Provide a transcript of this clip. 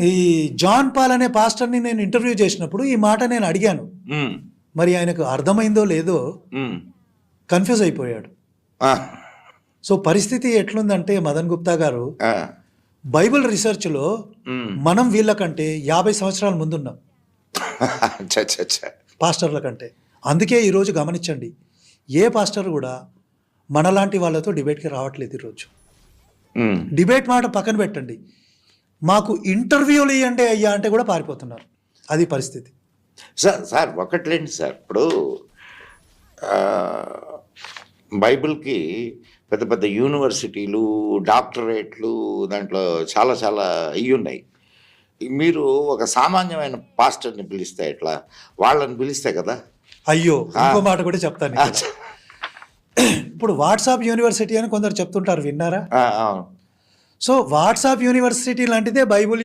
ఈ John Paul అనే పాస్టర్ని నేను ఇంటర్వ్యూ చేసినప్పుడు ఈ మాట నేను అడిగాను. మరి ఆయనకు అర్థమైందో లేదో కన్ఫ్యూజ్ అయిపోయాడు. సో పరిస్థితి ఎట్లుందంటే మదన్ గుప్తా గారు, బైబిల్ రీసెర్చ్లో మనం వీళ్ళకంటే 50 సంవత్సరాల ముందున్నాం పాస్టర్ల కంటే. అందుకే ఈరోజు గమనించండి, ఏ పాస్టర్ కూడా మనలాంటి వాళ్ళతో డిబేట్కి రావట్లేదు ఈరోజు. డిబేట్ మాట పక్కన పెట్టండి, మాకు ఇంటర్వ్యూలు ఇవ్వండి అయ్యా అంటే కూడా పారిపోతున్నారు. అది పరిస్థితి. సార్ ఒకట్లేండి సార్, ఇప్పుడు బైబిల్కి పెద్ద పెద్ద యూనివర్సిటీలు, డాక్టరేట్లు, దాంట్లో చాలా చాలా ఇవి ఉన్నాయి. మీరు ఒక సామాన్యమైన పాస్టర్ని పిలిస్తే ఎట్లా? వాళ్ళని పిలిస్తే కదా. అయ్యో, ఇంకో మాట కూడా చెప్తాను. ఇప్పుడు వాట్సాప్ యూనివర్సిటీ అని కొందరు చెప్తుంటారు, విన్నారా? సో వాట్సాప్ యూనివర్సిటీ లాంటిదే బైబుల్